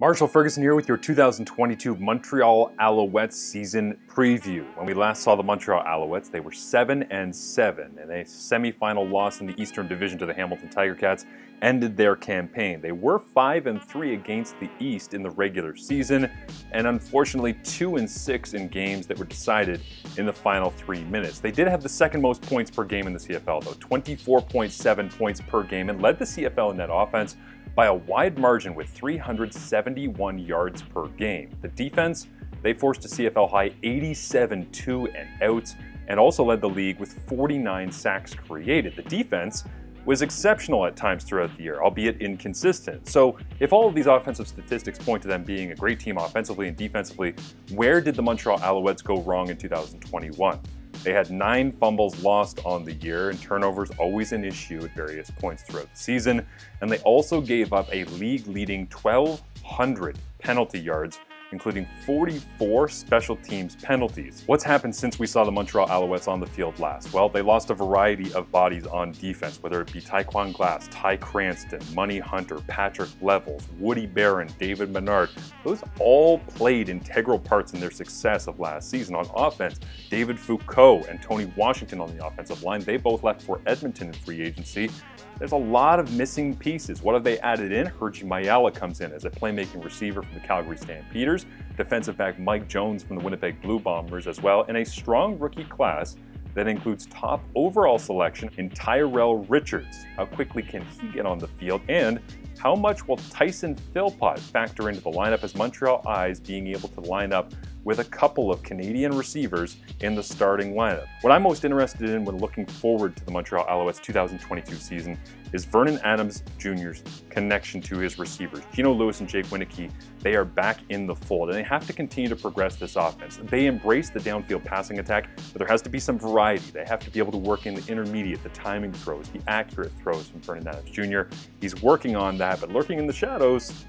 Marshall Ferguson here with your 2022 Montreal Alouettes season preview. When we last saw the Montreal Alouettes, they were 7-7, and a semifinal loss in the Eastern Division to the Hamilton Tiger Cats ended their campaign. They were 5-3 against the East in the regular season, and unfortunately 2-6 in games that were decided in the final 3 minutes. They did have the second most points per game in the CFL, though, 24.7 points per game, and led the CFL in net offense by a wide margin with 371 yards per game. The defense, they forced a CFL high 87 2 and outs, and also led the league with 49 sacks created. The defense was exceptional at times throughout the year, albeit inconsistent. So if all of these offensive statistics point to them being a great team offensively and defensively, where did the Montreal Alouettes go wrong in 2021? They had 9 fumbles lost on the year, and turnovers always an issue at various points throughout the season. And they also gave up a league-leading 1,200 penalty yards, including 44 special teams penalties. What's happened since we saw the Montreal Alouettes on the field last? Well, they lost a variety of bodies on defense, whether it be Tyquan Glass, Ty Cranston, Money Hunter, Patrick Levels, Woody Barron, David Menard. Those all played integral parts in their success of last season. On offense, David Foucault and Tony Washington on the offensive line, they both left for Edmonton in free agency. There's a lot of missing pieces. What have they added in? Hergy Mayala comes in as a playmaking receiver from the Calgary Stampeders, defensive back Mike Jones from the Winnipeg Blue Bombers as well, and a strong rookie class that includes top overall selection in Tyrell Richards. How quickly can he get on the field? And how much will Tyson Philpott factor into the lineup as Montreal eyes being able to line up with a couple of Canadian receivers in the starting lineup? What I'm most interested in when looking forward to the Montreal Alouettes 2022 season is Vernon Adams Jr.'s connection to his receivers. Geno Lewis and Jake Wieneke, they are back in the fold, and they have to continue to progress this offense. They embrace the downfield passing attack, but there has to be some variety. They have to be able to work in the intermediate, the timing throws, the accurate throws from Vernon Adams Jr. He's working on that, but lurking in the shadows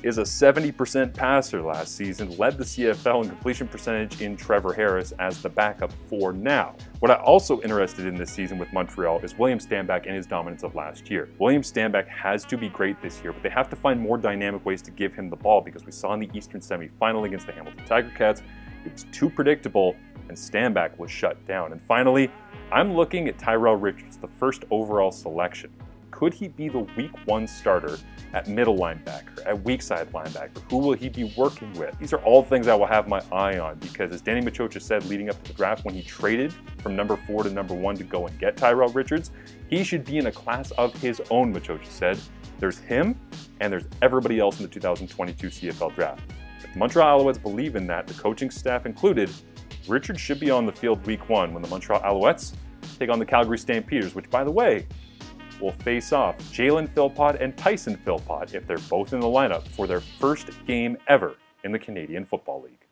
is a 70% passer last season, led the CFL in completion percentage in Trevor Harris as the backup for now. What I'm also interested in this season with Montreal is William Stanback and his dominance of last year. William Stanback has to be great this year, but they have to find more dynamic ways to give him the ball because we saw in the Eastern semifinal against the Hamilton Tiger Cats, it was too predictable and Stanback was shut down. And finally, I'm looking at Tyrell Richards, the first overall selection. Could he be the week 1 starter at middle linebacker, at weak side linebacker? Who will he be working with? These are all things I will have my eye on because, as Danny Machocha said leading up to the draft when he traded from number 4 to number 1 to go and get Tyrell Richards, he should be in a class of his own, Machocha said. There's him and there's everybody else in the 2022 CFL draft. If the Montreal Alouettes believe in that, the coaching staff included, Richards should be on the field week 1 when the Montreal Alouettes take on the Calgary Stampeders, which, by the way, will face off Jalen Philpott and Tyson Philpott if they're both in the lineup for their first game ever in the Canadian Football League.